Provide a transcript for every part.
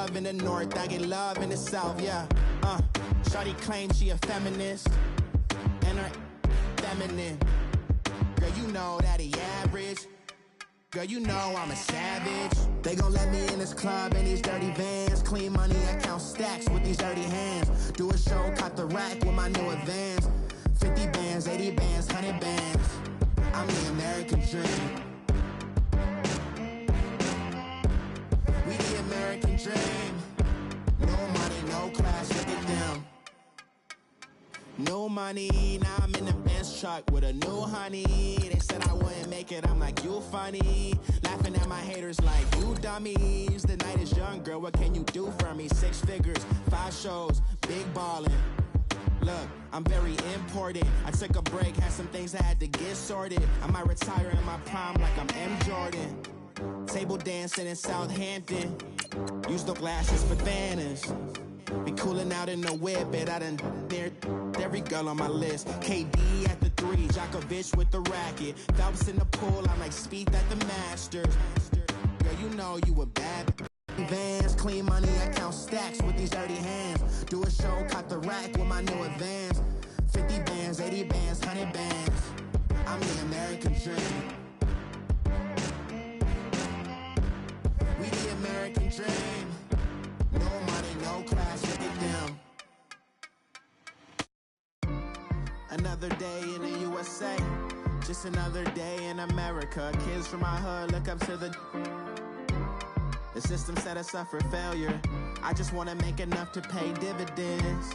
love in the north, I get love in the south, yeah. Shawty claims she a feminist, and her feminine. Girl, you know that he average. Girl, you know I'm a savage. They gon' let me in this club in these dirty vans. Clean money, I count stacks with these dirty hands. Do a show, caught the rack with my new advance. 50 bands, 80 bands, 100 bands. I'm the American dream. We the American dream. No money, no class, look at them. No money, now I'm in the Benz truck with a new honey. They said I wouldn't make it, I'm like, you funny. Laughing at my haters like, you dummies. The night is young, girl, what can you do for me? 6 figures, 5 shows, big ballin'. Look, I'm very important. I took a break, had some things I had to get sorted. I might retire in my prime like I'm M. Jordan. Table dancing in Southampton. Use the glasses for Thanos. Be cooling out in the whip, but I done near every girl on my list. KD at the 3, Djokovic with the racket. Phelps in the pool, I'm like Speed at the Masters. Girl, you know you a bad Vans, clean money, I count stacks with these dirty hands. Do a show, caught the rack with my new advance. 50 bands, 80 bands, 100 bands. I'm the American dream. We the American dream. No money, no class, look at them. Another day in the USA, just another day in America. Kids from my hood look up to the system set us up for failure. I just want to make enough to pay dividends.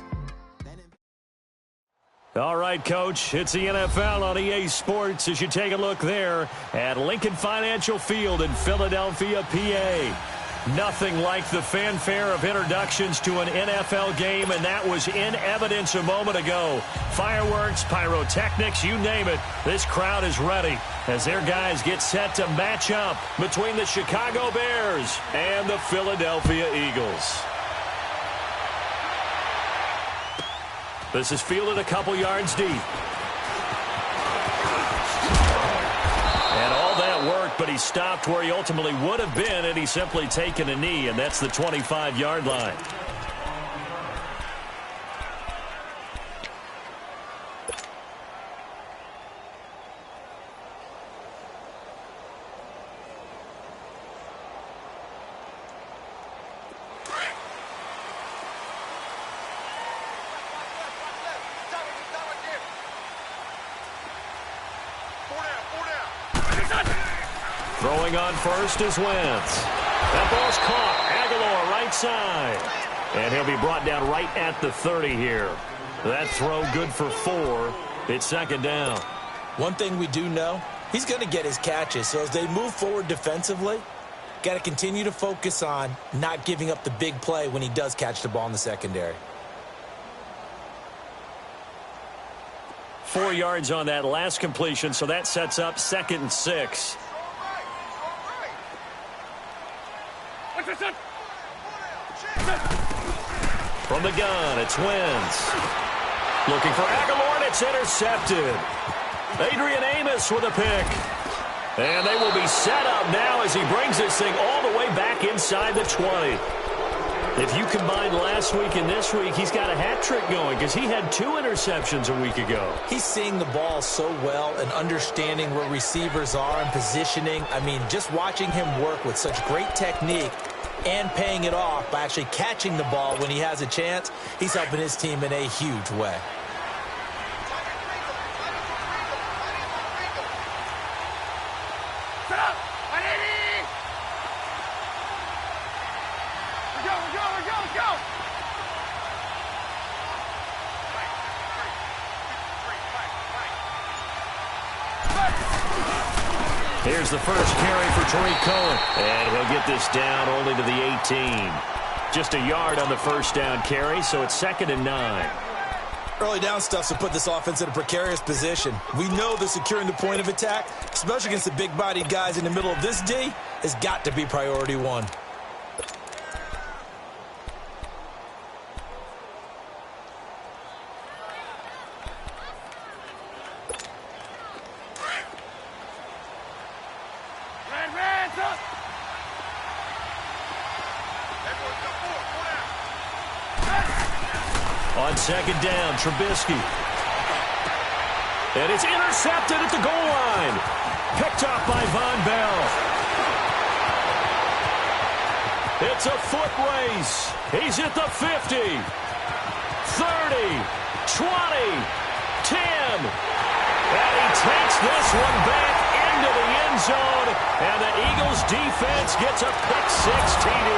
All right, Coach, it's the NFL on EA Sports as you take a look there at Lincoln Financial Field in Philadelphia, PA. Nothing like the fanfare of introductions to an NFL game, and that was in evidence a moment ago. Fireworks, pyrotechnics, you name it. This crowd is ready as their guys get set to match up between the Chicago Bears and the Philadelphia Eagles. This is fielded a couple yards deep. And all that worked, but he stopped where he ultimately would have been had he simply taken a knee, and that's the 25-yard line. Throwing on first is Wentz. That ball's caught. Aguilar right side. And he'll be brought down right at the 30 here. That throw good for 4. It's second down. One thing we do know, he's going to get his catches. So as they move forward defensively, got to continue to focus on not giving up the big play when he does catch the ball in the secondary. 4 yards on that last completion, so that sets up 2nd and 6. From the gun, it's Wentz. Looking for Aguilar, and it's intercepted. Adrian Amos with a pick. And they will be set up now as he brings this thing all the way back inside the 20. If you combine last week and this week, he's got a hat trick going because he had 2 interceptions a week ago. He's seeing the ball so well and understanding where receivers are and positioning. I mean, just watching him work with such great technique and paying it off by actually catching the ball when he has a chance, he's helping his team in a huge way. Here's the first carry for Tariq Cohen. And he'll get this down only to the 18. Just a yard on the first down carry, so it's 2nd and 9. Early down stuff to put this offense in a precarious position. We know that securing the point of attack, especially against the big-bodied guys in the middle of this D, has got to be priority 1. On second down, Trubisky. And it's intercepted at the goal line. Picked up by Von Bell. It's a foot race. He's at the 50, 30, 20, 10. And he takes this one back into the end zone. And the Eagles defense gets a pick-6 TD.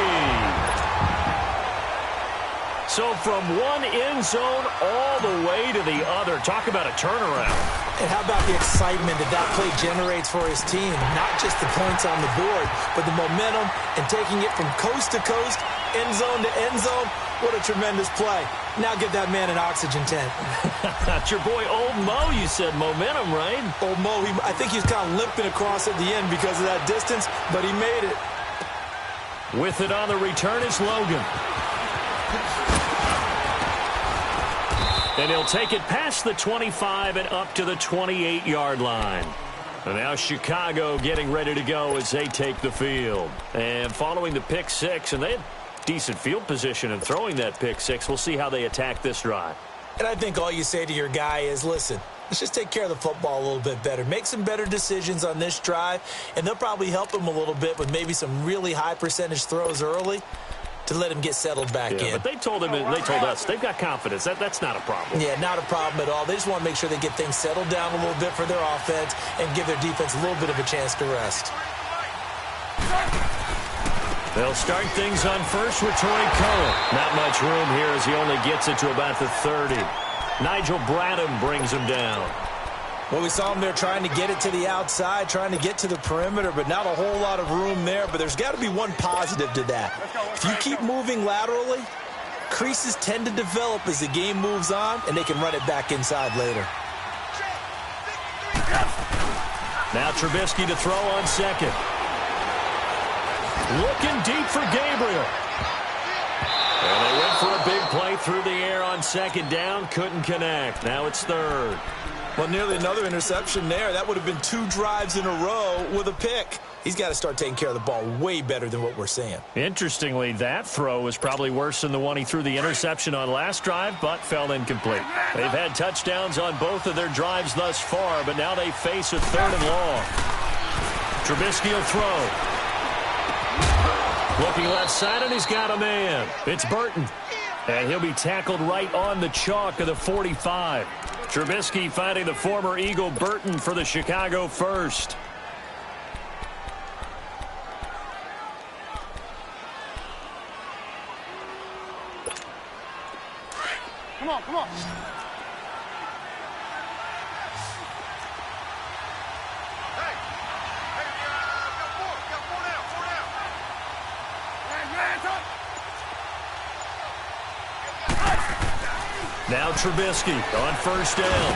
So from one end zone all the way to the other. Talk about a turnaround. And how about the excitement that play generates for his team? Not just the points on the board, but the momentum and taking it from coast to coast, end zone to end zone. What a tremendous play. Now give that man an oxygen tank. That's your boy Old Mo. You said momentum, right? Old Mo, I think he was kind of limping across at the end because of that distance, but he made it. With it on the return is Logan. And he'll take it past the 25 and up to the 28-yard line. And now Chicago getting ready to go as they take the field. And following the pick-6, and they had decent field position in throwing that pick-6. We'll see how they attack this drive. And I think all you say to your guy is, listen, let's just take care of the football a little bit better. Make some better decisions on this drive, and they'll probably help him a little bit with maybe some really high percentage throws early to let him get settled back in. But they told us they've got confidence. That's not a problem. Yeah, not a problem at all. They just want to make sure they get things settled down a little bit for their offense and give their defense a little bit of a chance to rest. They'll start things on first with Torrey Cohen. Not much room here as he only gets it to about the 30. Nigel Bradham brings him down. Well, we saw him there trying to get it to the outside, trying to get to the perimeter, but not a whole lot of room there. But there's got to be one positive to that. If you keep moving laterally, creases tend to develop as the game moves on, and they can run it back inside later. Now Trubisky to throw on second. Looking deep for Gabriel. And they went for a big play through the air on second down. Couldn't connect. Now it's third. Well, nearly another interception there. That would have been 2 drives in a row with a pick. He's got to start taking care of the ball way better than what we're seeing. Interestingly, that throw was probably worse than the one he threw the interception on last drive, but fell incomplete. They've had touchdowns on both of their drives thus far, but now they face a third and long. Trubisky will throw. Looking left side, and he's got a man. It's Burton. And he'll be tackled right on the chalk of the 45. Trubisky finding the former Eagle Burton for the Chicago first. Come on, come on. Now Trubisky on first down.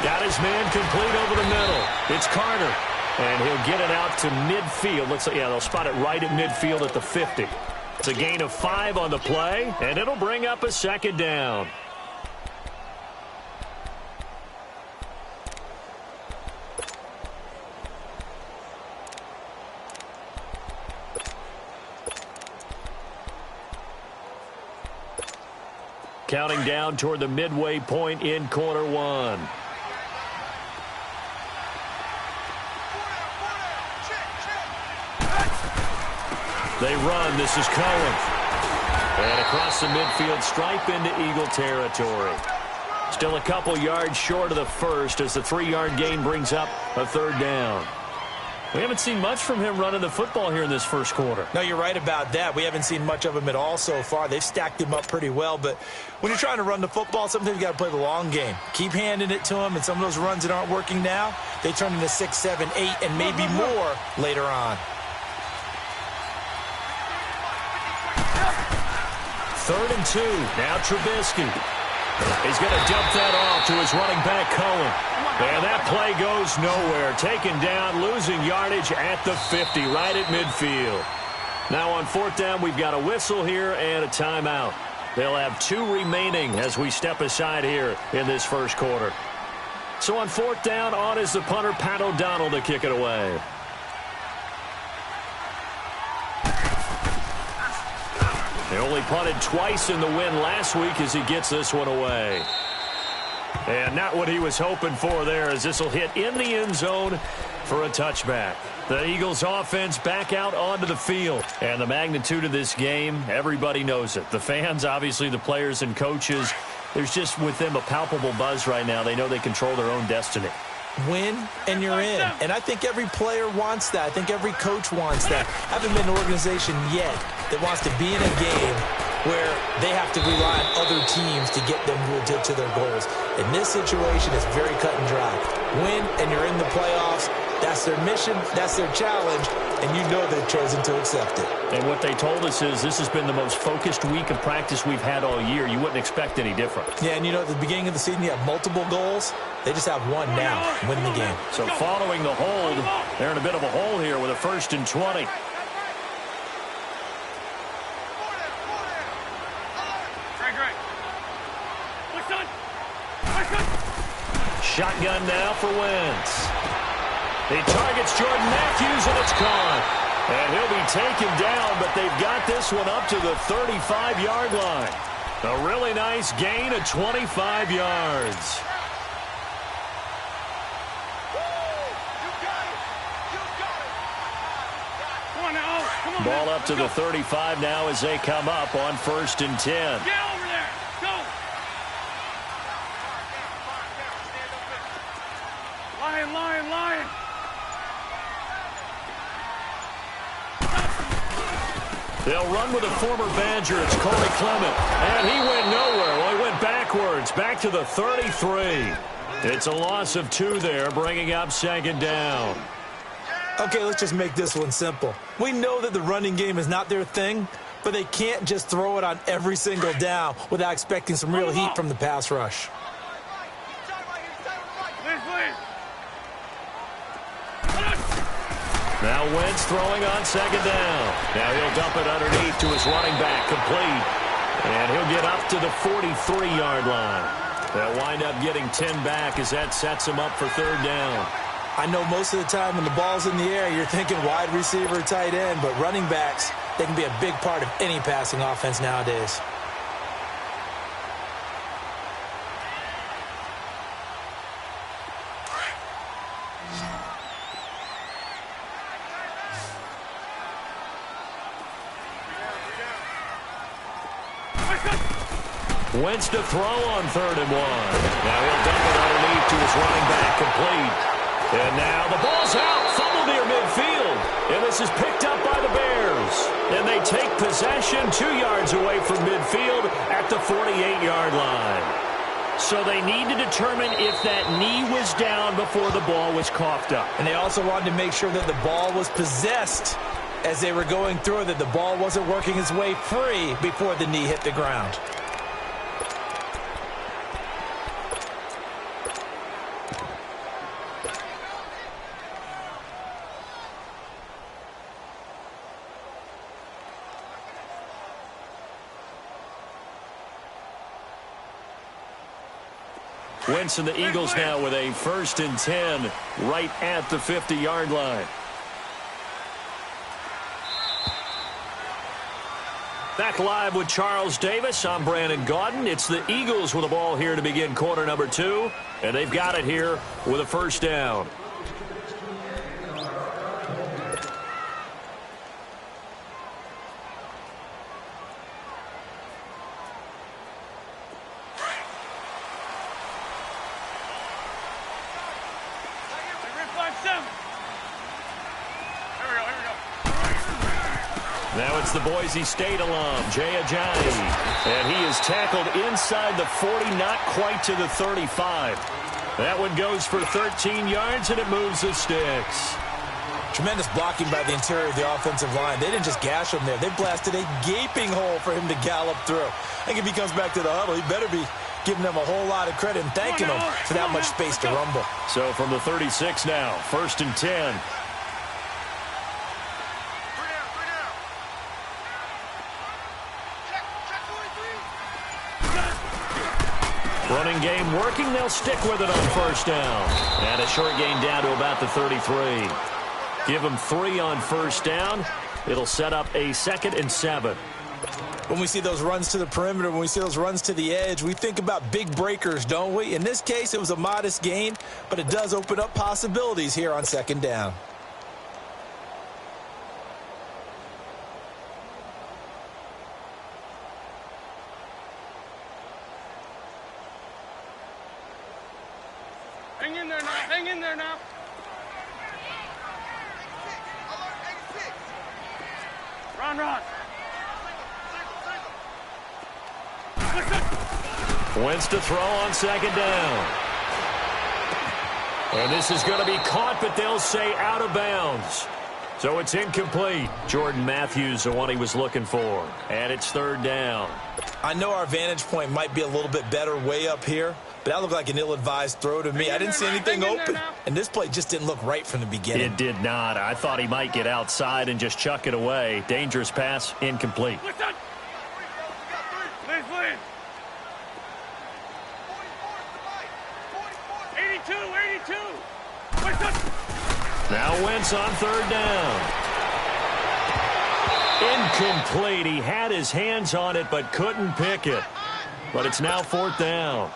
Got his man complete over the middle. It's Carter. And he'll get it out to midfield. Looks like, they'll spot it right at midfield at the 50. It's a gain of 5 on the play, and it'll bring up a second down. Counting down toward the midway point in quarter one. They run. This is Cohen. And across the midfield stripe into Eagle territory. Still a couple yards short of the first as the 3-yard gain brings up a third down. We haven't seen much from him running the football here in this first quarter. No, you're right about that. We haven't seen much of him at all so far. They've stacked him up pretty well. But when you're trying to run the football, sometimes you got to play the long game. Keep handing it to him, and some of those runs that aren't working now, they turn into 6, 7, 8, and maybe more later on. Third and 2. Now Trubisky. He's going to dump that off to his running back, Cohen. And that play goes nowhere. Taken down, losing yardage at the 50, right at midfield. Now on fourth down, we've got a whistle here and a timeout. They'll have 2 remaining as we step aside here in this first quarter. So on fourth down, on is the punter, Pat O'Donnell, to kick it away. He only punted twice in the win last week as he gets this one away. And not what he was hoping for there, as this will hit in the end zone for a touchback. The Eagles offense back out onto the field. And the magnitude of this game, everybody knows it. The fans, obviously the players and coaches, there's just with them a palpable buzz right now. They know they control their own destiny. Win and you're in. And I think every player wants that. I think every coach wants that. I haven't been an organization yet that wants to be in a game where they have to rely on other teams to get them to their goals. In this situation, it's very cut and dry. Win and you're in the playoffs. That's their mission. That's their challenge. And you know they've chosen to accept it. And what they told us is this has been the most focused week of practice we've had all year. You wouldn't expect any different. Yeah, and you know, at the beginning of the season, you have multiple goals. They just have one now, win the game. So following the hold, they're in a bit of a hole here with a 1st and 20. Shotgun now for Wentz. He targets Jordan Matthews, and it's caught. And he'll be taken down, but they've got this one up to the 35-yard line. A really nice gain of 25 yards. Ball up to the 35 now as they come up on 1st and 10. Get over there. Go. Lion. They'll run with a former Badger. It's Corey Clement. And he went nowhere. Well, he went backwards. Back to the 33. It's a loss of 2 there, bringing up 2nd down. Okay, let's just make this one simple. We know that the running game is not their thing, but they can't just throw it on every single down without expecting some real heat from the pass rush. Now Wentz throwing on 2nd down. Now he'll dump it underneath to his running back, complete. And he'll get up to the 43-yard line. They'll wind up getting 10 back as that sets him up for 3rd down. I know most of the time when the ball's in the air, you're thinking wide receiver, tight end, but running backs, they can be a big part of any passing offense nowadays. Wentz to throw on 3rd and 1. Now he'll dump it underneath to his running back, complete. And now the ball's out, fumbled near midfield. And this is picked up by the Bears. And they take possession 2 yards away from midfield at the 48-yard line. So they need to determine if that knee was down before the ball was coughed up. And they also wanted to make sure that the ball was possessed as they were going through, that the ball wasn't working its way free before the knee hit the ground. Wentz and the Eagles now with a 1st and 10 right at the 50-yard line. Back live with Charles Davis. I'm Brandon Gaudin. It's the Eagles with the ball here to begin quarter number 2. And they've got it here with a 1st down. Now it's the Boise State alum, Jay Ajayi. And he is tackled inside the 40, not quite to the 35. That one goes for 13 yards, and it moves the sticks. Tremendous blocking by the interior of the offensive line. They didn't just gash him there. They blasted a gaping hole for him to gallop through. I think if he comes back to the huddle, he better be giving them a whole lot of credit and thanking them for that much space to rumble. So from the 36 now, 1st and 10. Running game working. They'll stick with it on 1st down. And a short gain down to about the 33. Give them 3 on 1st down. It'll set up a 2nd and 7. When we see those runs to the perimeter, when we see those runs to the edge, we think about big breakers, don't we? In this case, it was a modest gain, but it does open up possibilities here on second down. Hang in there now. Hang in there now. Run. Wentz to throw on second down. And this is going to be caught, but they'll say out of bounds. So it's incomplete. Jordan Matthews, the one he was looking for. And it's third down. I know our vantage point might be a little bit better way up here, but that looked like an ill-advised throw to me. I didn't see anything open, and this play just didn't look right from the beginning. It did not. I thought he might get outside and just chuck it away. Dangerous pass, incomplete. Listen. Please, please. 82. Listen. Now Wentz on third down. Incomplete. He had his hands on it but couldn't pick it. But it's now fourth down.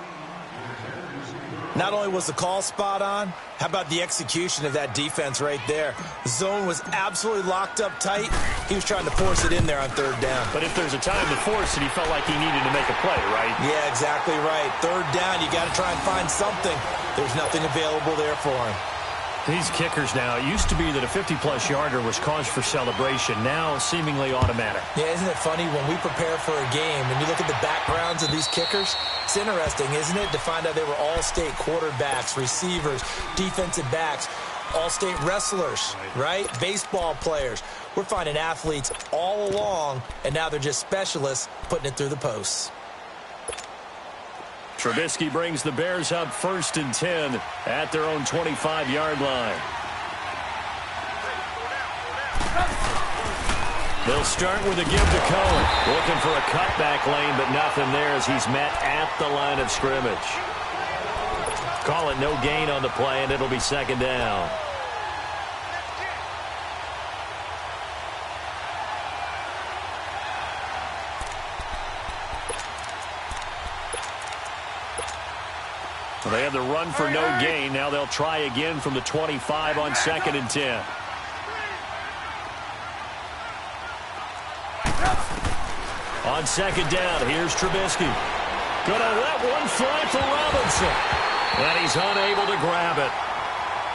Not only was the call spot on, how about the execution of that defense right there? The zone was absolutely locked up tight. He was trying to force it in there on third down. But if there's a time to force it, he felt like he needed to make a play, right? Yeah, exactly right. Third down, you got to try and find something. There's nothing available there for him. These kickers now, it used to be that a 50-plus yarder was cause for celebration. Now, seemingly automatic. Yeah, isn't it funny when we prepare for a game and you look at the backgrounds of these kickers? It's interesting, isn't it, to find out they were all-state quarterbacks, receivers, defensive backs, all-state wrestlers, right? Baseball players. We're finding athletes all along, and now they're just specialists putting it through the posts. Trubisky brings the Bears up 1st and 10 at their own 25-yard line. They'll start with a give to Cohen. Looking for a cutback lane, but nothing there as he's met at the line of scrimmage. Call it no gain on the play, and it'll be second down. They had the run for no gain. Now they'll try again from the 25 on 2nd and 10. On second down, here's Trubisky. Gonna let one fly for Robinson. And he's unable to grab it.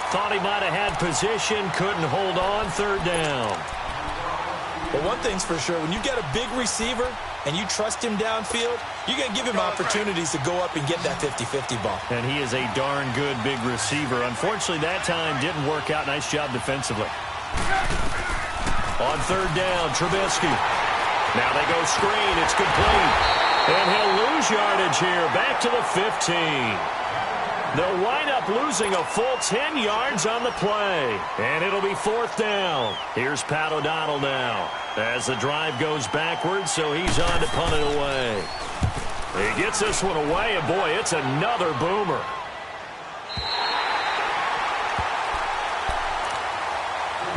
Thought he might have had position, couldn't hold on, third down. Well, one thing's for sure, when you get a big receiver and you trust him downfield, you're going to give him opportunities to go up and get that 50-50 ball. And he is a darn good big receiver. Unfortunately, that time didn't work out. Nice job defensively. On third down, Trubisky. Now they go screen. It's complete. And he'll lose yardage here. Back to the 15. They'll wind up losing a full 10 yards on the play. And it'll be fourth down. Here's Pat O'Donnell now as the drive goes backwards, so he's on to punt it away. He gets this one away, and boy, it's another boomer.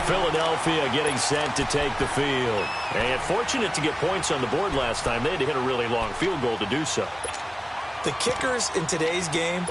Philadelphia getting set to take the field. And fortunate to get points on the board last time. They had to hit a really long field goal to do so. The kickers in today's game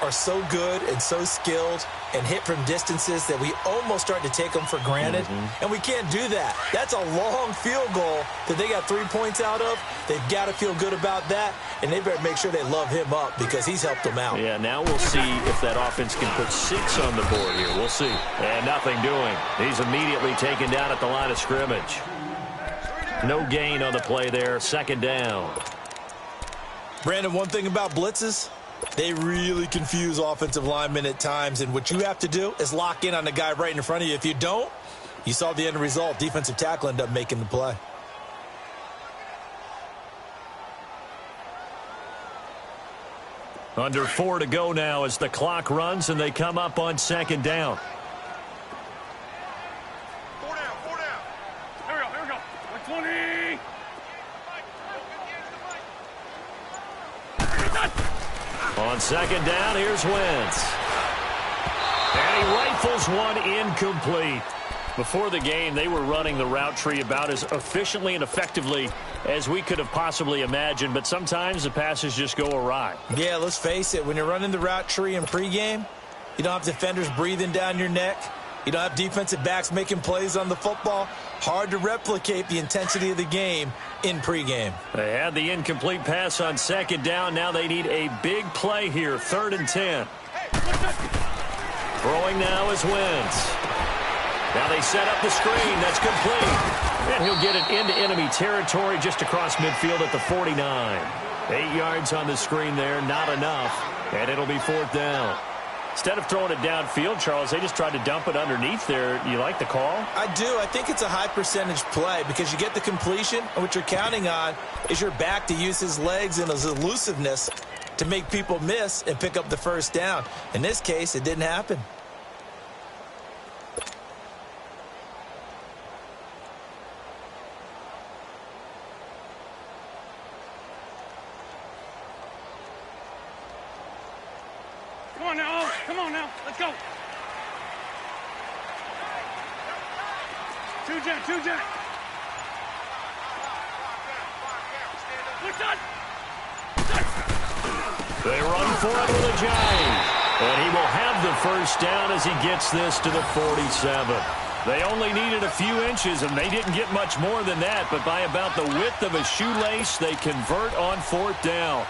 are so good and so skilled and hit from distances that we almost start to take them for granted. And we can't do that. That's a long field goal that they got 3 points out of. They've got to feel good about that, and they better make sure they love him up because he's helped them out. Yeah, now we'll see if that offense can put 6 on the board here. We'll see. And nothing doing. He's immediately taken down at the line of scrimmage. No gain on the play there. Second down. Brandon, one thing about blitzes, they really confuse offensive linemen at times, and what you have to do is lock in on the guy right in front of you. If you don't, you saw the end result. Defensive tackle ended up making the play. Under 4 to go now as the clock runs, and they come up on second down. 4 down. Here we go. 120. On second down, here's Wentz. And he rifles one incomplete. Before the game, they were running the route tree about as efficiently and effectively as we could have possibly imagined, but sometimes the passes just go awry. Yeah, let's face it. When you're running the route tree in pregame, you don't have defenders breathing down your neck. You don't have defensive backs making plays on the football. Hard to replicate the intensity of the game in pregame. They had the incomplete pass on second down. Now they need a big play here, 3rd and 10. Throwing now is Wentz. Now they set up the screen. That's complete. And he'll get it into enemy territory just across midfield at the 49. 8 yards on the screen there, not enough. And it'll be 4th down. Instead of throwing it downfield, Charles, they just tried to dump it underneath there. You like the call? I do. I think it's a high percentage play because you get the completion, and what you're counting on is your back to use his legs and his elusiveness to make people miss and pick up the first down. In this case, it didn't happen. Come on now. Let's go. Two jet. What's that? They run for it with a giant. And he will have the first down as he gets this to the 47. They only needed a few inches, and they didn't get much more than that. But by about the width of a shoelace, they convert on 4th down.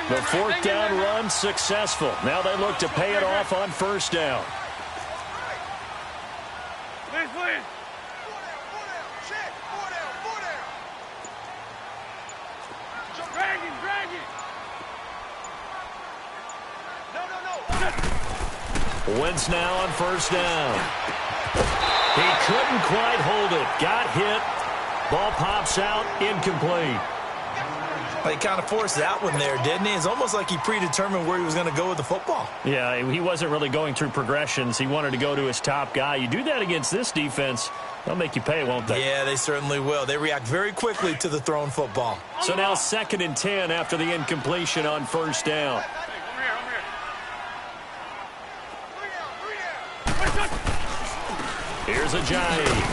The 4th down run successful. Now they look to pay it off on 1st down. Please. Drag it. No. Wentz now on 1st down. He couldn't quite hold it. Got hit. Ball pops out. Incomplete. He kind of forced that one there, didn't he? It's almost like he predetermined where he was going to go with the football. Yeah, he wasn't really going through progressions. He wanted to go to his top guy. You do that against this defense, they'll make you pay, won't they? Yeah, they certainly will. They react very quickly to the thrown football. So now 2nd and 10 after the incompletion on 1st down. Here's a giant.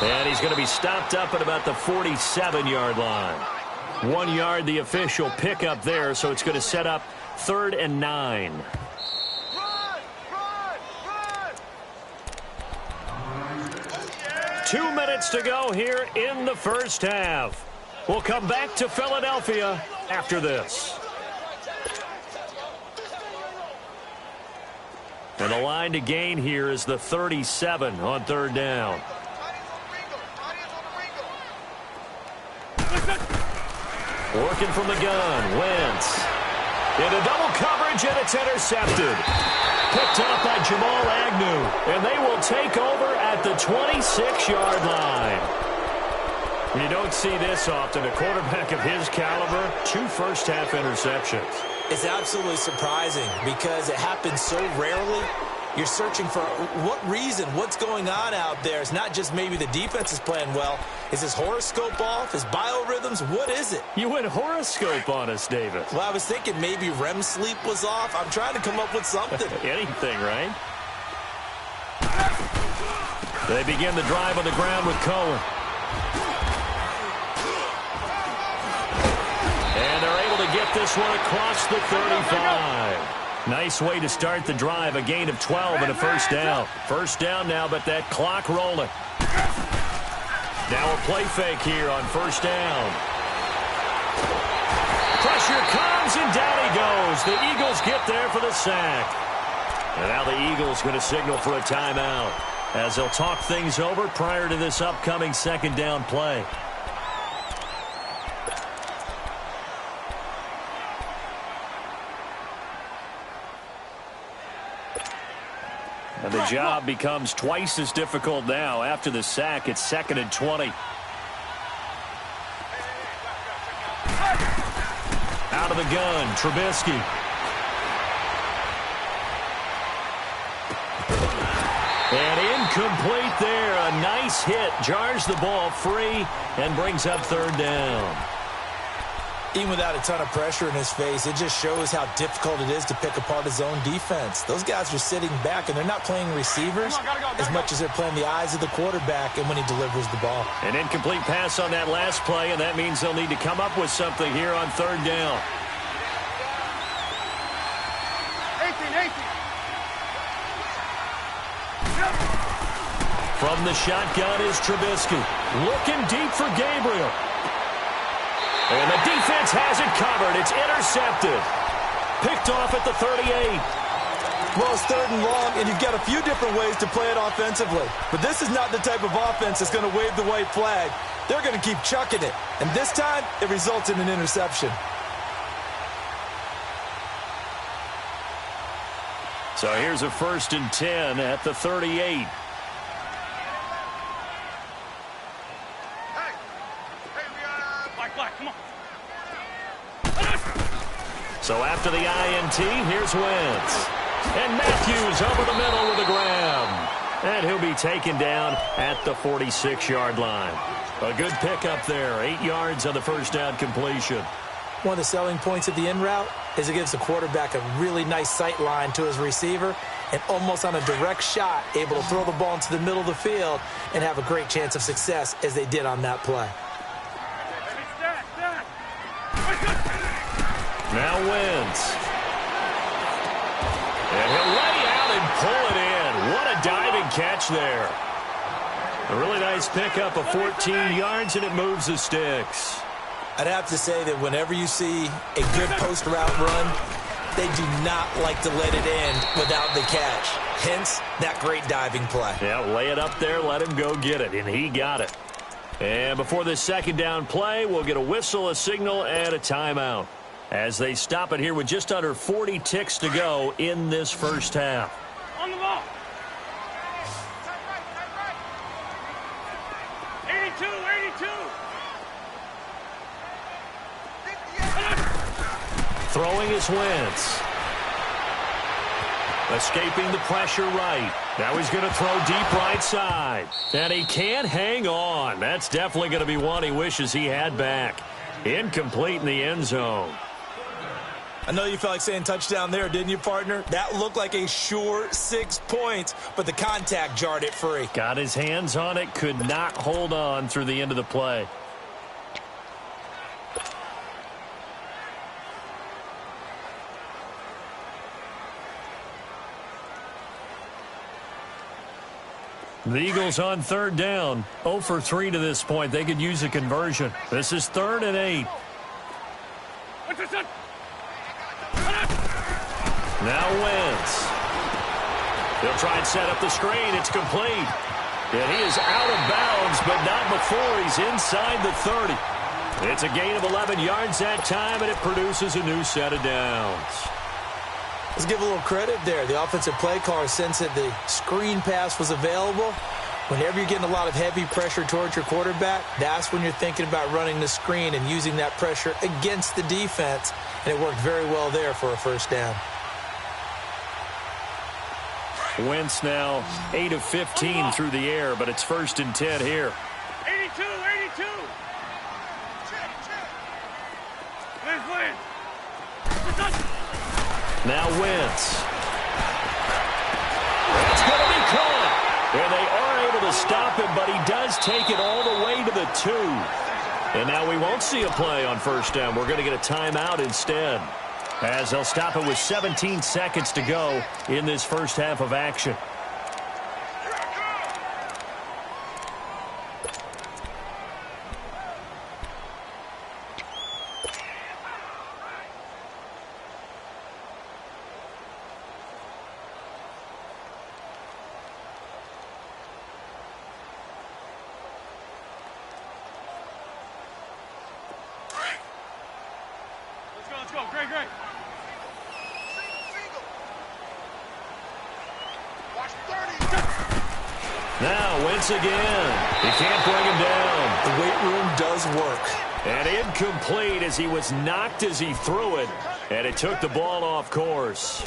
And he's going to be stopped up at about the 47-yard line. 1 yard, the official pickup there, so it's going to set up 3rd and 9. Run! 2 minutes to go here in the first half. We'll come back to Philadelphia after this. And the line to gain here is the 37 on 3rd down. Working from the gun, Wentz. Into double coverage, and it's intercepted. Picked up by Jamal Agnew, and they will take over at the 26-yard line. You don't see this often. A quarterback of his caliber, 2 first-half interceptions. It's absolutely surprising because it happens so rarely. You're searching for what reason, what's going on out there. It's not just maybe the defense is playing well. Is his horoscope off? His biorhythms? What is it? You went horoscope on us, David. Well, I was thinking maybe REM sleep was off. I'm trying to come up with something. Anything, right? They begin the drive on the ground with Cohen. And they're able to get this one across the 35. Nice way to start the drive. A gain of 12 and a first down. First down now, but that clock rolling. Now a play fake here on first down. Pressure comes, and down he goes. The Eagles get there for the sack. And now the Eagles going to signal for a timeout as they'll talk things over prior to this upcoming 2nd down play. And the job becomes twice as difficult now. After the sack, it's 2nd and 20. Out of the gun, Trubisky. And incomplete there. A nice hit. Jars the ball free and brings up 3rd down. Even without a ton of pressure in his face, it just shows how difficult it is to pick apart his own defense. Those guys are sitting back, and they're not playing receivers as much as they're playing the eyes of the quarterback and when he delivers the ball. An incomplete pass on that last play, and that means they'll need to come up with something here on third down. 18. From the shotgun is Trubisky. Looking deep for Gabriel. And the defense has it covered. It's intercepted. Picked off at the 38. Well, it's third and long, and you've got a few different ways to play it offensively. But this is not the type of offense that's going to wave the white flag. They're going to keep chucking it. And this time, it results in an interception. So here's a 1st and 10 at the 38. Black, come on. So after the INT, here's Wentz. And Matthews over the middle with a grab. And he'll be taken down at the 46-yard line. A good pickup there. 8 yards on the first down completion. One of the selling points of the in route is it gives the quarterback a really nice sight line to his receiver and almost on a direct shot able to throw the ball into the middle of the field and have a great chance of success as they did on that play. Now Wentz. And he'll lay out and pull it in. What a diving catch there. A really nice pickup of 14 yards, and it moves the sticks. I'd have to say that whenever you see a good post route run, they do not like to let it end without the catch. Hence, that great diving play. Yeah, lay it up there, let him go get it, and he got it. And before this second down play, we'll get a whistle, a signal, and a timeout as they stop it here with just under 40 ticks to go in this first half. On the ball. 82. Throwing is Wentz. Escaping the pressure right. Now he's going to throw deep right side. And he can't hang on. That's definitely going to be one he wishes he had back. Incomplete in the end zone. I know you felt like saying touchdown there, didn't you, partner? That looked like a sure 6 points, but the contact jarred it free. Got his hands on it, could not hold on through the end of the play. The Eagles on third down. 0 for 3 to this point. They could use a conversion. This is 3rd and 8. What's this one? Now Wentz. He'll try and set up the screen. It's complete. And he is out of bounds, but not before he's inside the 30. It's a gain of 11 yards that time, and it produces a new set of downs. Let's give a little credit there. The offensive play caller sensed that the screen pass was available. Whenever you're getting a lot of heavy pressure towards your quarterback, that's when you're thinking about running the screen and using that pressure against the defense. And it worked very well there for a first down. Wentz now 8 of 15 through the air, but it's 1st and 10 here. 82. Win. Now Wentz. It's going to be caught. And they are able to stop him, but he does take it all the way to the 2. And now we won't see a play on first down. We're going to get a timeout instead, as they'll stop it with 17 seconds to go in this first half of action. Let's go. Great. Now Wentz again. He can't bring him down. The weight room does work. And incomplete as he was knocked as he threw it. And it took the ball off course.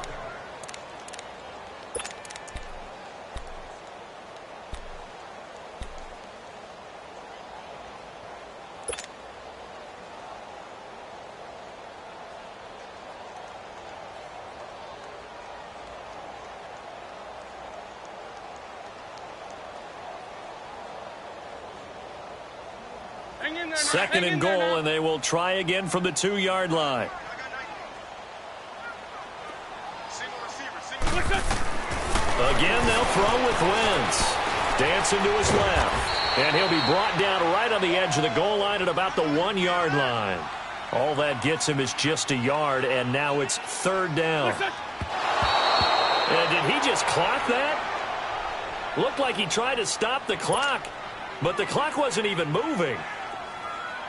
Second and goal, and they will try again from the 2-yard line. Again, they'll throw with Wentz. Dancing to his left. And he'll be brought down right on the edge of the goal line at about the 1-yard line. All that gets him is just a yard, and now it's third down. And did he just clock that? Looked like he tried to stop the clock, but the clock wasn't even moving.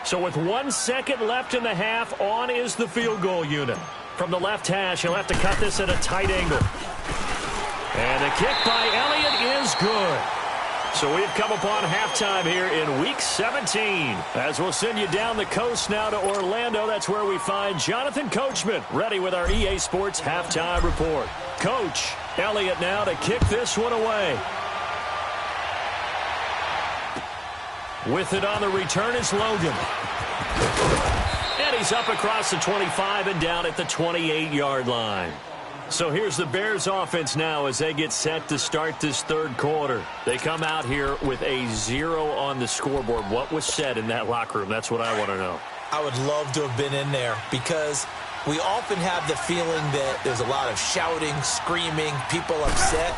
So with 1 second left in the half, on is the field goal unit. From the left hash, he'll have to cut this at a tight angle. And the kick by Elliott is good. So we've come upon halftime here in Week 17. As we'll send you down the coast now to Orlando, that's where we find Jonathan Coachman, ready with our EA Sports Halftime Report. Coach, Elliott now to kick this one away. With it on the return is Logan. And he's up across the 25 and down at the 28-yard line. So here's the Bears offense now as they get set to start this third quarter. They come out here with a 0 on the scoreboard. What was said in that locker room? That's what I want to know. I would love to have been in there because we often have the feeling that there's a lot of shouting, screaming, people upset.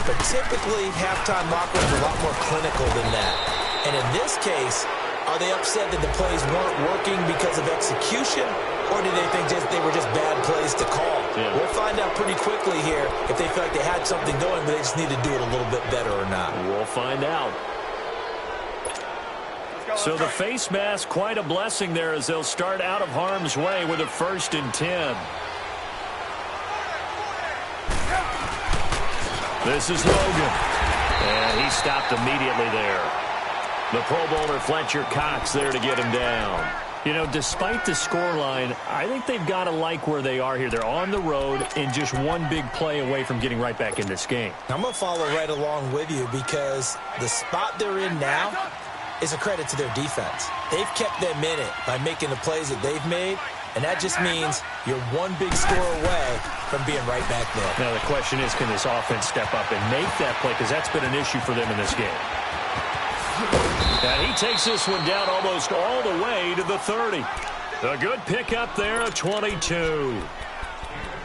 But typically, halftime locker rooms are a lot more clinical than that. And in this case, are they upset that the plays weren't working because of execution? Or do they think they were just bad plays to call? Yeah. We'll find out pretty quickly here if they feel like they had something going, but they just need to do it a little bit better or not. We'll find out. So the face mask, quite a blessing there as they'll start out of harm's way with a 1st and 10. This is Logan. And he stopped immediately there. The Pro Bowler Fletcher Cox there to get him down. You know, despite the scoreline, I think they've got to like where they are here. They're on the road and just one big play away from getting right back in this game. I'm going to follow right along with you because the spot they're in now is a credit to their defense. They've kept them in it by making the plays that they've made, and that just means you're one big score away from being right back there. Now the question is, can this offense step up and make that play? Because that's been an issue for them in this game. And he takes this one down almost all the way to the 30. A good pickup there, a 22.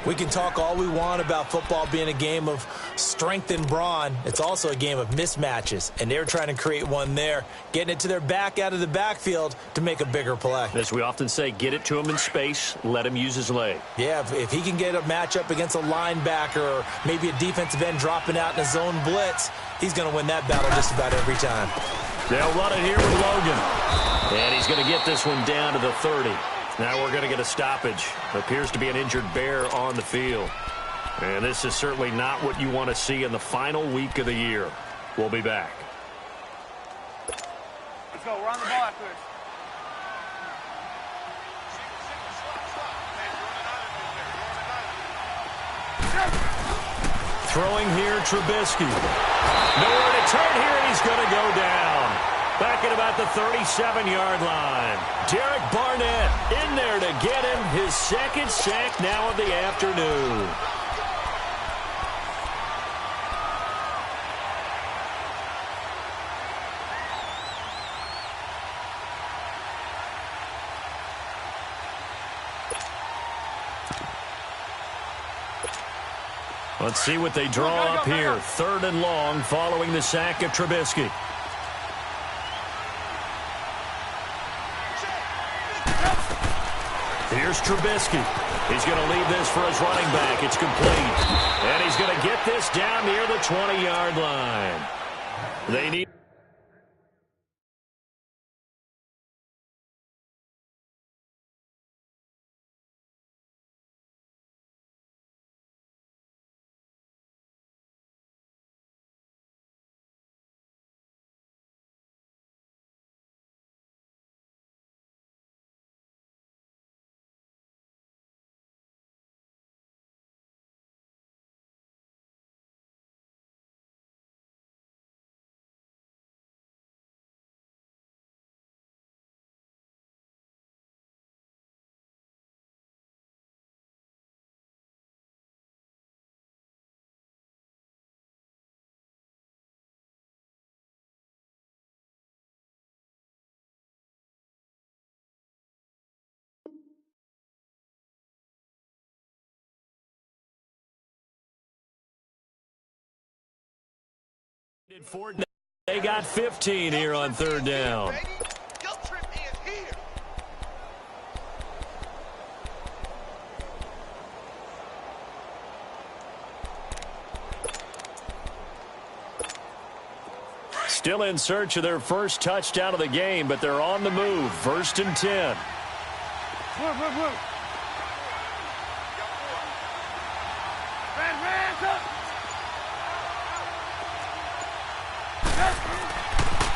We can talk all we want about football being a game of strength and brawn. It's also a game of mismatches, and they're trying to create one there, getting it to their back out of the backfield to make a bigger play. As we often say, get it to him in space, let him use his leg. Yeah, if he can get a matchup against a linebacker or maybe a defensive end dropping out in a zone blitz, he's going to win that battle just about every time. They'll run it here with Logan. And he's going to get this one down to the 30. Now we're going to get a stoppage. Appears to be an injured Bear on the field. And this is certainly not what you want to see in the final week of the year. We'll be back. Let's go. We're on the ball after this. Throwing here, Trubisky. Nowhere to turn here, and he's going to go down. Back at about the 37-yard line. Derek Barnett in there to get him his second sack now of the afternoon. Let's see what they draw up here. 3rd and long following the sack of Trubisky. Here's Trubisky. He's going to leave this for his running back. It's complete. And he's going to get this down near the 20-yard line. They need They got 15 here on third down. Still in search of their first touchdown of the game, but they're on the move. 1st and 10.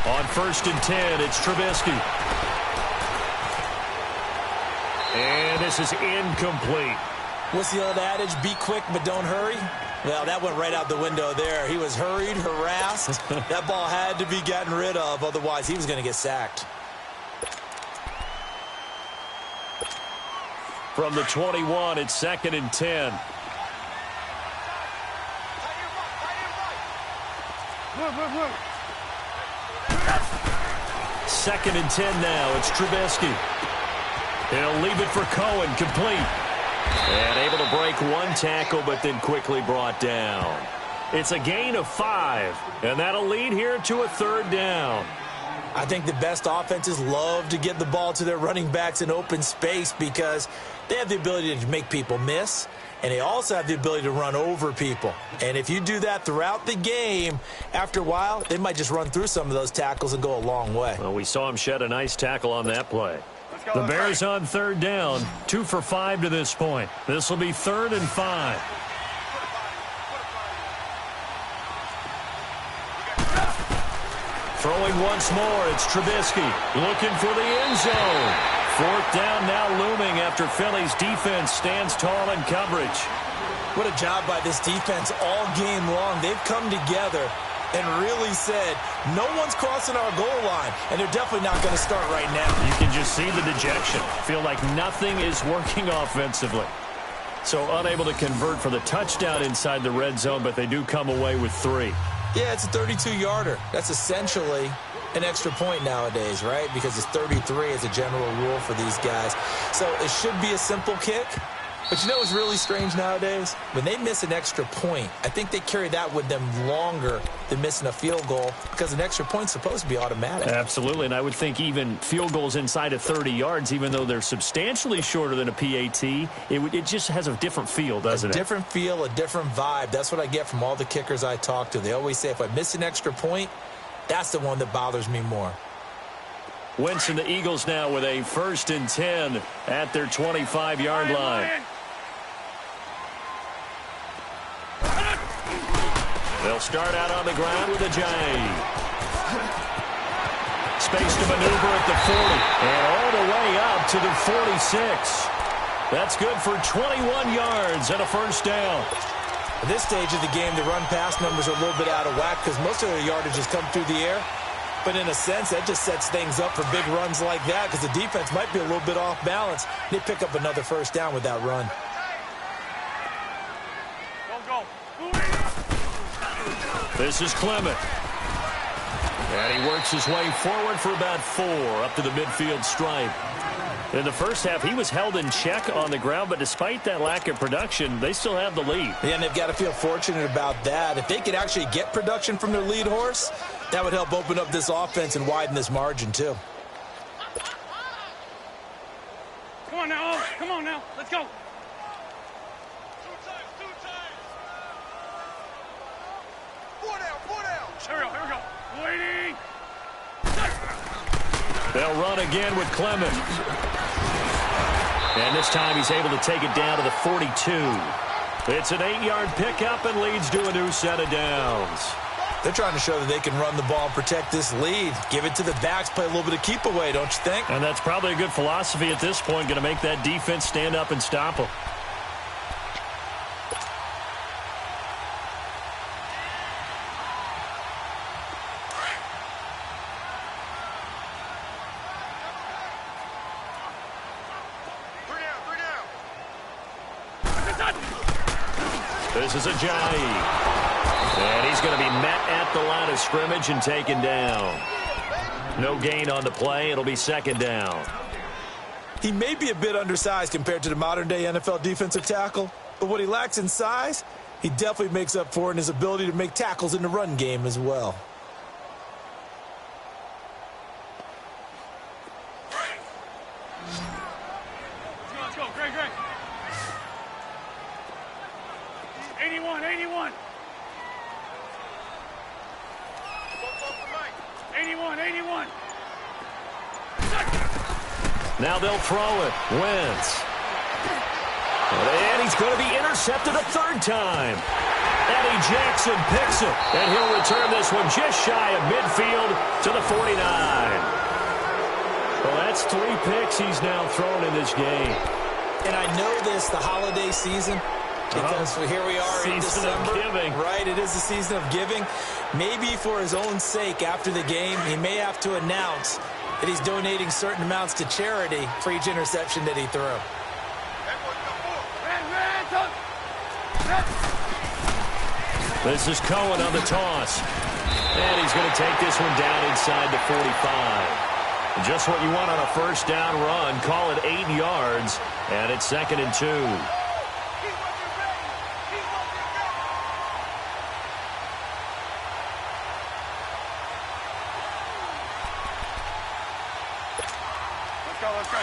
On 1st and 10, it's Trubisky. And this is incomplete. What's the old adage? Be quick, but don't hurry. Well, that went right out the window there. He was hurried, harassed. That ball had to be gotten rid of, otherwise he was going to get sacked. From the 21, it's 2nd and 10. Second and 10 now. It's Trubisky. He'll leave it for Cohen, complete. And able to break one tackle, but then quickly brought down. It's a gain of 5, and that'll lead here to a 3rd down. I think the best offenses love to get the ball to their running backs in open space because they have the ability to make people miss, and they also have the ability to run over people. And if you do that throughout the game, after a while, they might just run through some of those tackles and go a long way. Well, we saw him shed a nice tackle on that play. The Bears on 3rd down, 2 for 5 to this point. This will be 3rd and 5. Throwing once more, it's Trubisky looking for the end zone. 4th down now looming after Philly's defense stands tall in coverage. What a job by this defense all game long. They've come together and really said, no one's crossing our goal line, and they're definitely not going to start right now. You can just see the dejection. Feel like nothing is working offensively. So unable to convert for the touchdown inside the red zone, but they do come away with 3. Yeah, it's a 32-yarder. That's essentially an extra point nowadays, right? Because it's 33 as a general rule for these guys. So it should be a simple kick. But you know what's really strange nowadays? When they miss an extra point, I think they carry that with them longer than missing a field goal because an extra point's supposed to be automatic. Absolutely, and I would think even field goals inside of 30 yards, even though they're substantially shorter than a PAT, it just has a different feel, doesn't it? A different feel, a different vibe. That's what I get from all the kickers I talk to. They always say if I miss an extra point, that's the one that bothers me more. Wentz and the Eagles now with a 1st and 10 at their 25-yard line. They'll start out on the ground with a J. Space to maneuver at the 40. And all the way up to the 46. That's good for 21 yards and a 1st down. At this stage of the game, the run-pass numbers are a little bit out of whack because most of their yardage has come through the air. But in a sense, that just sets things up for big runs like that because the defense might be a little bit off balance. They pick up another 1st down with that run. This is Clement. And he works his way forward for about 4 up to the midfield stripe. In the first half, he was held in check on the ground, but despite that lack of production, they still have the lead. Yeah, and they've got to feel fortunate about that. If they could actually get production from their lead horse, that would help open up this offense and widen this margin, too. Come on now, come on now, let's go. Here we go. Waiting. They'll run again with Clement. And this time he's able to take it down to the 42. It's an 8-yard pickup and leads to a new set of downs. They're trying to show that they can run the ball and protect this lead. Give it to the backs, play a little bit of keep away, don't you think? And that's probably a good philosophy at this point, going to make that defense stand up and stop them. This is a J. And he's going to be met at the line of scrimmage and taken down. No gain on the play. It'll be 2nd down. He may be a bit undersized compared to the modern-day NFL defensive tackle, but what he lacks in size, he definitely makes up for it in his ability to make tackles in the run game as well. Let's go. Great. 81. 81. Now they'll throw it. Wentz. And he's going to be intercepted a third time. Eddie Jackson picks it. And he'll return this one just shy of midfield to the 49. Well, that's 3 picks he's now thrown in this game. And I know this, the holiday season, because here we are in December. Season of giving. Right, it is the season of giving. Maybe for his own sake after the game, he may have to announce that he's donating certain amounts to charity for each interception that he threw. This is Cohen on the toss. And he's going to take this one down inside the 45. Just what you want on a first down run. Call it 8 yards. And it's 2nd and 2. Let's go.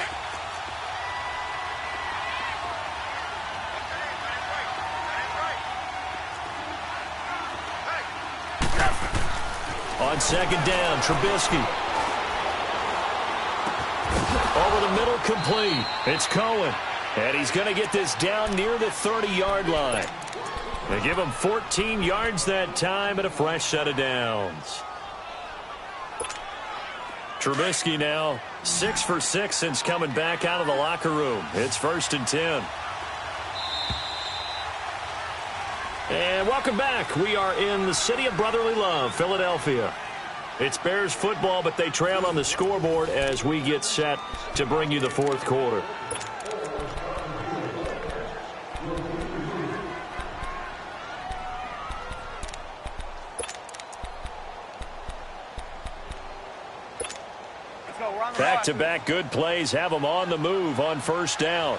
On 2nd down, Trubisky. Over the middle, complete. It's Cohen. And he's going to get this down near the 30-yard line. They give him 14 yards that time and a fresh set of downs. Trubisky now 6 for 6 since coming back out of the locker room. It's 1st and 10. And welcome back. We are in the city of brotherly love, Philadelphia. It's Bears football, but they trail on the scoreboard as we get set to bring you the 4th quarter. Back-to-back good plays have them on the move on 1st down.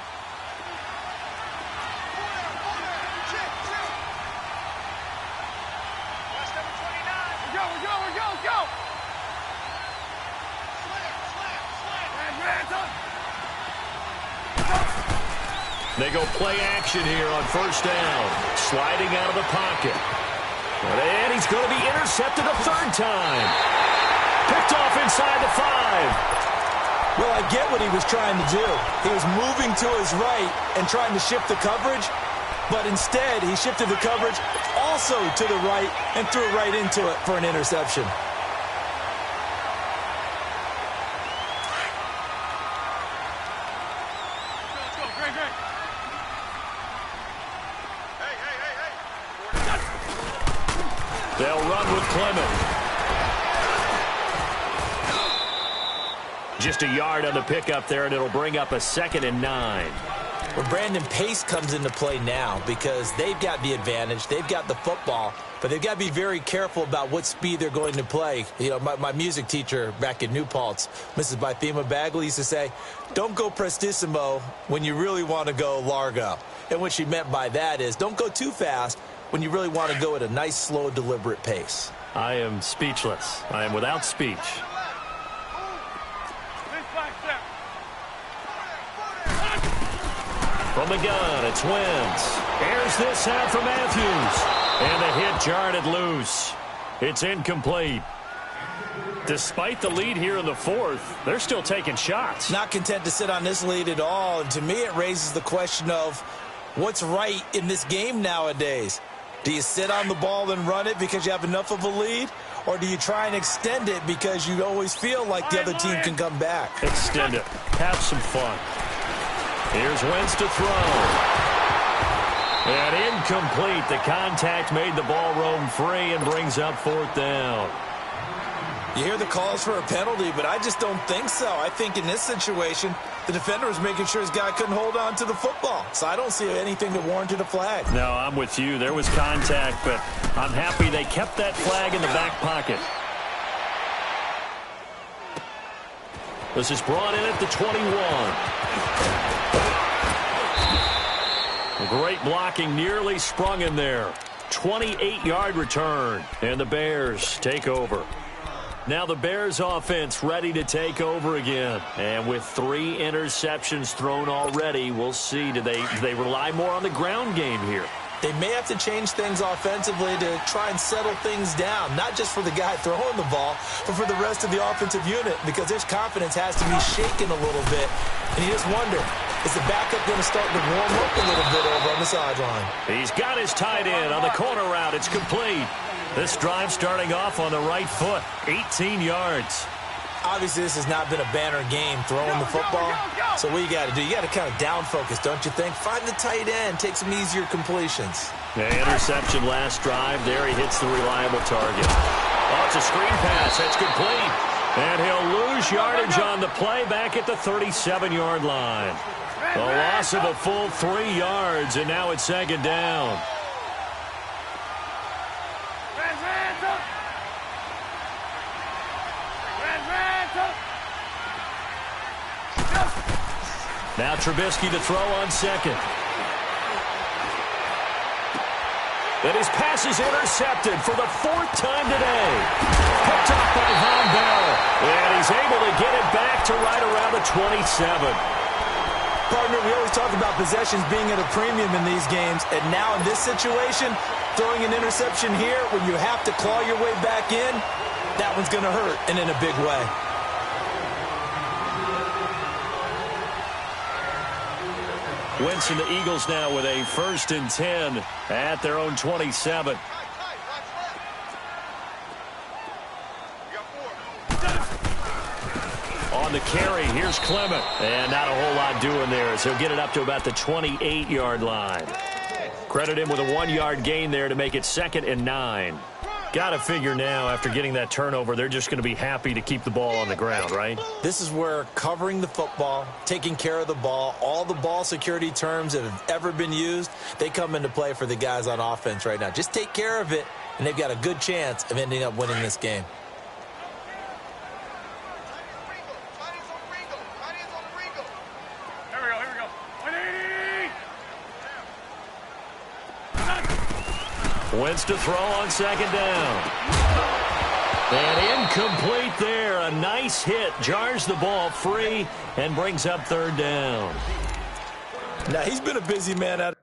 They go play action here on 1st down. Sliding out of the pocket. And he's going to be intercepted a 3rd time. Picked off inside the 5. Well, I get what he was trying to do. He was moving to his right and trying to shift the coverage, but instead he shifted the coverage also to the right and threw it right into it for an interception. They'll run with Clement. Just a yard on the pickup there, and it'll bring up a 2nd and 9. Well, Brandon, pace comes into play now because they've got the advantage. They've got the football, but they've got to be very careful about what speed they're going to play. You know, my music teacher back in New Paltz, Mrs. Bythema Bagley, used to say, don't go prestissimo when you really want to go largo. And what she meant by that is don't go too fast when you really want to go at a nice, slow, deliberate pace. I am speechless. I am without speech. From the gun, it's Wentz. Airs this out for Matthews. And the hit jarred loose. It's incomplete. Despite the lead here in the 4th, they're still taking shots. Not content to sit on this lead at all. And to me, it raises the question of what's right in this game nowadays. Do you sit on the ball and run it because you have enough of a lead? Or do you try and extend it because you always feel like the other team can come back? Extend it. Have some fun. Here's Wentz to throw. And incomplete. The contact made the ball roam free and brings up 4th down. You hear the calls for a penalty, but I just don't think so. I think in this situation, the defender was making sure his guy couldn't hold on to the football. So I don't see anything that warranted a flag. No, I'm with you. There was contact, but I'm happy they kept that flag in the back pocket. This is brought in at the 21. Great blocking, nearly sprung in there. 28-yard return, and the Bears take over. Now the Bears offense ready to take over again. And with 3 interceptions thrown already, we'll see. Do they rely more on the ground game here? They may have to change things offensively to try and settle things down, not just for the guy throwing the ball, but for the rest of the offensive unit, because their confidence has to be shaken a little bit. And you just wonder, is the backup going to start to warm up a little bit over on the sideline? He's got his tight end on the corner route. It's complete. This drive starting off on the right foot, 18 yards. Obviously, this has not been a banner game throwing the football. So what you got to do, you got to kind of down focus, don't you think? Find the tight end, take some easier completions. The interception last drive. There he hits the reliable target. Oh, it's a screen pass. That's complete. And he'll lose yardage on the play back at the 37-yard line. A loss of a full 3 yards, and now it's second down. Now Trubisky to throw on second. And his pass is intercepted for the 4th time today. Picked up by Von Bell. And he's able to get it back to right around the 27. Partner, we always talk about possessions being at a premium in these games. And now in this situation, throwing an interception here when you have to claw your way back in, that one's going to hurt, and in a big way. Wentz and the Eagles now with a 1st and 10 at their own 27. On the carry, here's Clement. And not a whole lot doing there, as he'll get it up to about the 28-yard line. Credit him with a 1-yard gain there to make it 2nd and 9. Got to figure now, after getting that turnover, they're just going to be happy to keep the ball on the ground, right? This is where covering the football, taking care of the ball, all the ball security terms that have ever been used, they come into play for the guys on offense right now. Just take care of it, and they've got a good chance of ending up winning this game. Wentz to throw on second down. And incomplete there. A nice hit. Jars the ball free and brings up 3rd down. Now, he's been a busy man out.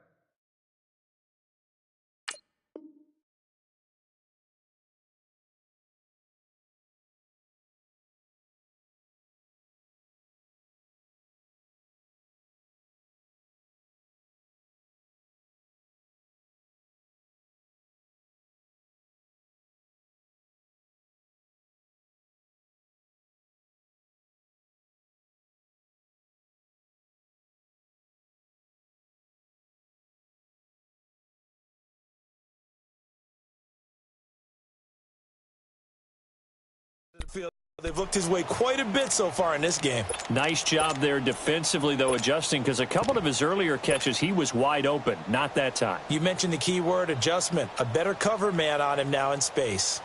They've looked his way quite a bit so far in this game. Nice job there defensively, though, adjusting, because a couple of his earlier catches, he was wide open. Not that time. You mentioned the key word, adjustment. A better cover man on him now in space.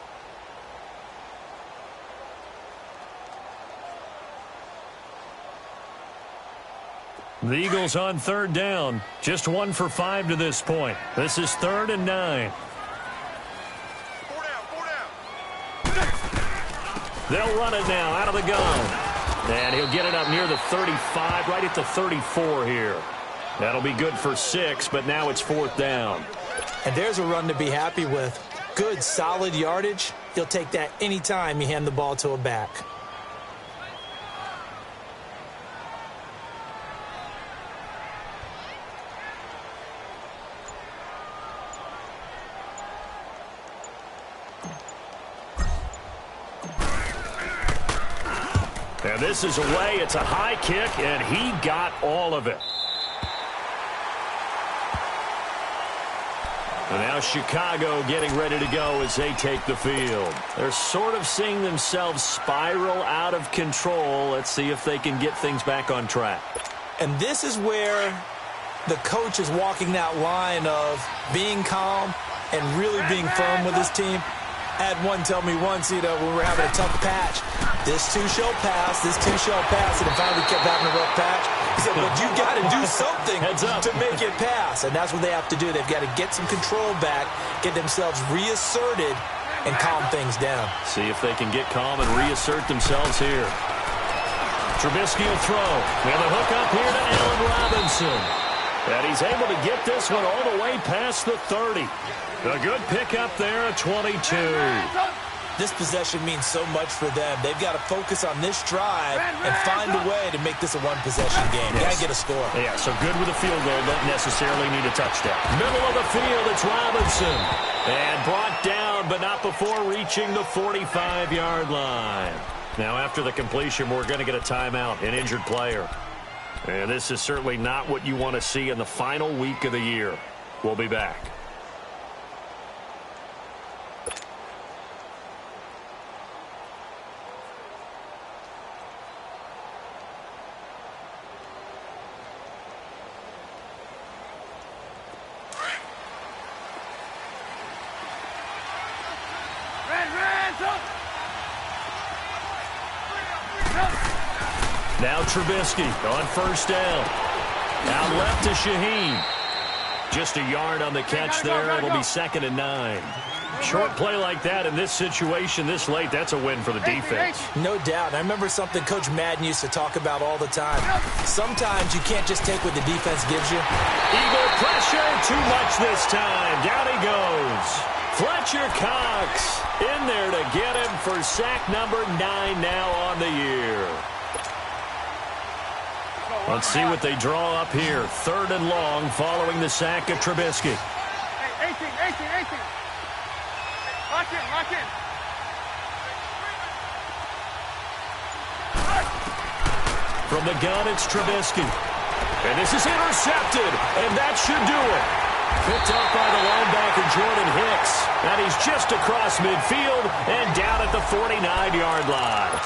The Eagles on 3rd down. Just 1 for 5 to this point. This is 3rd and 9. They'll run it now out of the gun. And he'll get it up near the 35, right at the 34 here. That'll be good for 6, but now it's 4th down. And there's a run to be happy with. Good, solid yardage. He'll take that anytime you hand the ball to a back. And this is away. It's a high kick, and he got all of it. And now Chicago getting ready to go as they take the field. They're sort of seeing themselves spiral out of control. Let's see if they can get things back on track. And this is where the coach is walking that line of being calm and really being firm with his team. I had one tell me once, when we were having a tough patch, this too shall pass, and it finally kept having a rough patch. He said, but you got to do something to make it pass, and that's what they have to do. They've got to get some control back, get themselves reasserted, and calm things down. See if they can get calm and reassert themselves here. Trubisky will throw. We have a hook up here to Allen Robinson. And he's able to get this one all the way past the 30. A good pickup there at 22. This possession means so much for them. They've got to focus on this drive and find a way to make this a one-possession game. Got to get a score. Yeah, so good with a field goal. Don't necessarily need a touchdown. Middle of the field, it's Robinson. And brought down, but not before reaching the 45-yard line. Now, after the completion, we're going to get a timeout, an injured player. And this is certainly not what you want to see in the final week of the year. We'll be back. Now Trubisky on first down. Out left to Shaheen. Just a yard on the catch there. It'll be 2nd and 9. Short play like that in this situation this late, that's a win for the defense. No doubt. I remember something Coach Madden used to talk about all the time. Sometimes you can't just take what the defense gives you. Eagle pressure, too much this time. Down he goes. Fletcher Cox in there to get him for sack number 9 now on the year. Let's see what they draw up here. 3rd and long following the sack of Trubisky. 18. Lock in. From the gun, it's Trubisky. And this is intercepted, and that should do it. Picked up by the linebacker, Jordan Hicks. And he's just across midfield and down at the 49-yard line.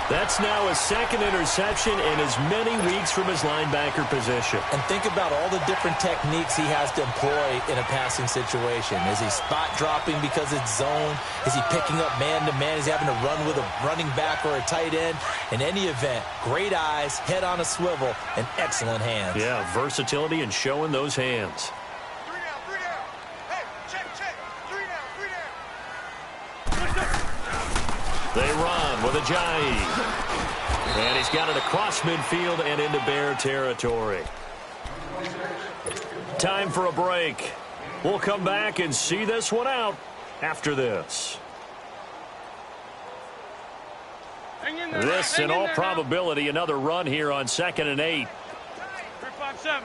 That's now his 2nd interception in as many weeks from his linebacker position. And think about all the different techniques he has to employ in a passing situation. Is he spot dropping because it's zone? Is he picking up man-to-man? Is he having to run with a running back or a tight end? In any event, great eyes, head on a swivel, and excellent hands. Yeah, versatility and showing those hands. 3 down. Hey, check. 3 down. They run with Ajayi. And he's got it across midfield and into Bear territory. Time for a break. We'll come back and see this one out after this. This, in all probability, another run here on 2nd and 8. 3-5-7.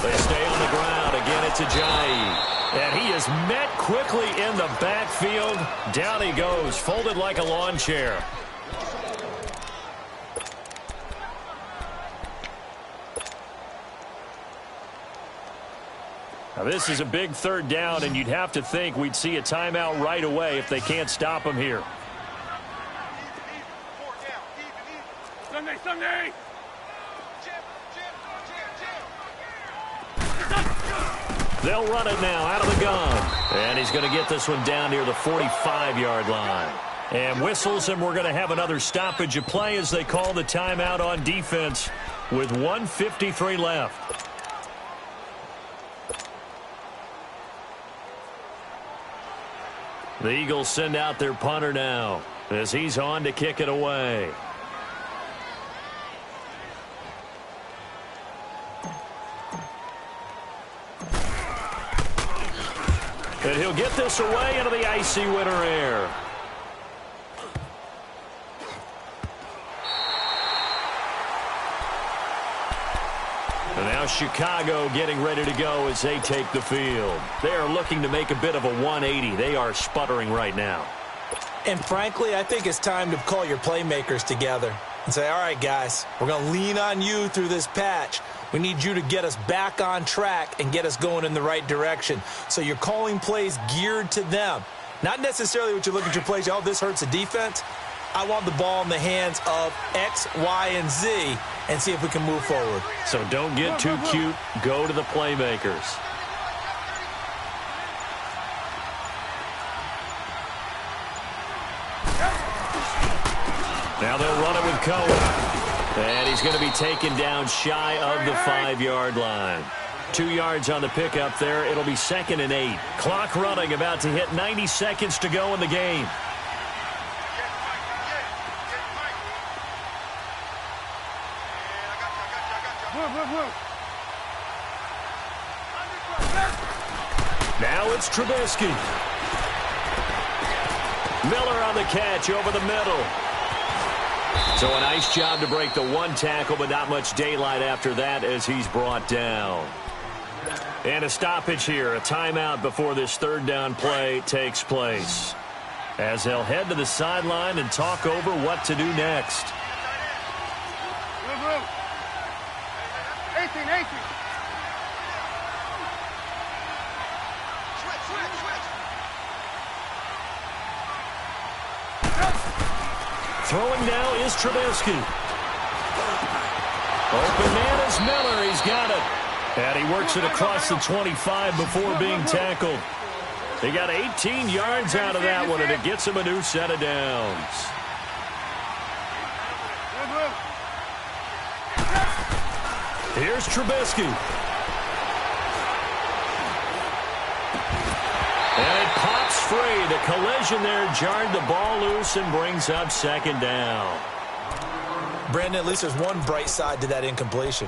They stay on the ground. Again, it's Ajayi. And he is met quickly in the backfield. Down he goes, folded like a lawn chair. Now, this is a big 3rd down, and you'd have to think we'd see a timeout right away if they can't stop him here. Sunday. They'll run it now out of the gun. And he's going to get this one down near the 45-yard line. And whistles, and we're going to have another stoppage of play as they call the timeout on defense with 1:53 left. The Eagles send out their punter now as he's on to kick it away. And he'll get this away into the icy winter air. And now Chicago getting ready to go as they take the field. They are looking to make a bit of a 180. They are sputtering right now. And frankly, I think it's time to call your playmakers together and say, all right, guys, we're going to lean on you through this patch. We need you to get us back on track and get us going in the right direction. So you're calling plays geared to them. Not necessarily what you look at your plays, oh, this hurts the defense. I want the ball in the hands of X, Y, and Z and see if we can move forward. So don't get too cute. Go to the playmakers. Now they'll run it with Cohen. And he's going to be taken down shy of the 5-yard line. 2 yards on the pickup there. It'll be 2nd and 8. Clock running, about to hit 90 seconds to go in the game. Now it's Trubisky. Miller on the catch over the middle. So a nice job to break the 1 tackle, but not much daylight after that as he's brought down. And a stoppage here, a timeout before this 3rd down play takes place, as they'll head to the sideline and talk over what to do next. 18. Throwing now is Trubisky. Open man is Miller. He's got it. And he works it across the 25 before being tackled. He got 18 yards out of that one, and it gets him a new set of downs. Here's Trubisky. And it pops free. The collision there jarred the ball loose and brings up 2nd down. Brandon, at least there's one bright side to that incompletion.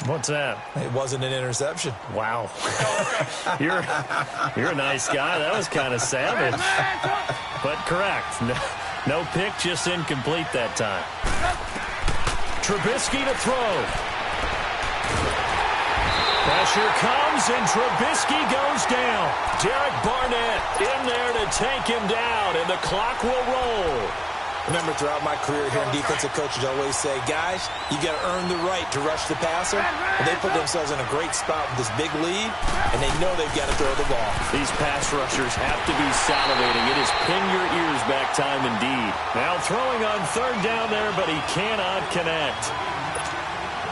What's that? It wasn't an interception. Wow. You're a nice guy. That was kind of savage. But correct. No pick, just incomplete that time. Trubisky to throw. Pressure comes, and Trubisky goes down. Derek Barnett in there to take him down, and the clock will roll. Remember, throughout my career here in defensive coaches, I always say, guys, you got to earn the right to rush the passer. And they put themselves in a great spot with this big lead, and they know they've got to throw the ball. These pass rushers have to be salivating. It is pin your ears back time indeed. Now throwing on 3rd down there, but he cannot connect.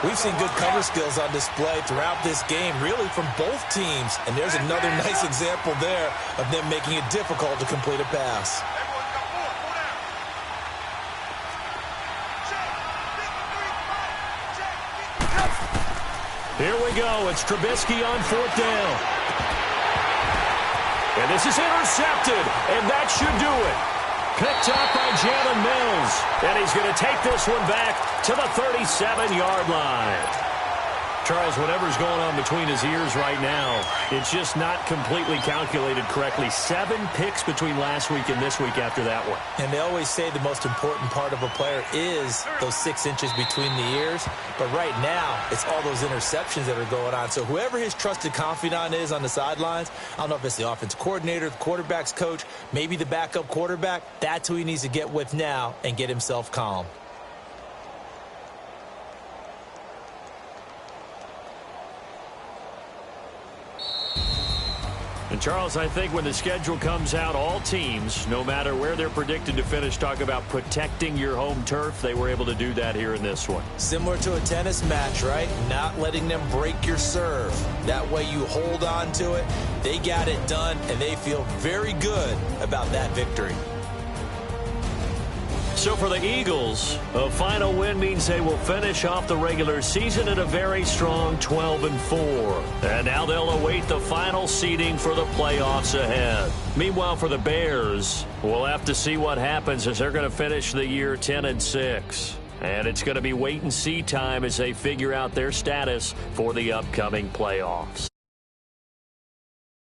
We've seen good cover skills on display throughout this game, really from both teams. And there's another nice example there of them making it difficult to complete a pass. Here we go. It's Trubisky on 4th down. And this is intercepted, and that should do it. Picked up by Jalen Mills. And he's going to take this one back to the 37-yard line. Charles, whatever's going on between his ears right now, it's just not completely calculated correctly. 7 picks between last week and this week after that one. And they always say the most important part of a player is those 6 inches between the ears. But right now, it's all those interceptions that are going on. So whoever his trusted confidant is on the sidelines, I don't know if it's the offensive coordinator, the quarterback's coach, maybe the backup quarterback, that's who he needs to get with now and get himself calm. And, Charles, I think when the schedule comes out, all teams, no matter where they're predicted to finish, talk about protecting your home turf. They were able to do that here in this one. Similar to a tennis match, right? Not letting them break your serve. That way you hold on to it. They got it done, and they feel very good about that victory. So for the Eagles, a final win means they will finish off the regular season at a very strong 12-4. And now they'll await the final seeding for the playoffs ahead. Meanwhile, for the Bears, we'll have to see what happens as they're going to finish the year 10-6. And it's going to be wait-and-see time as they figure out their status for the upcoming playoffs.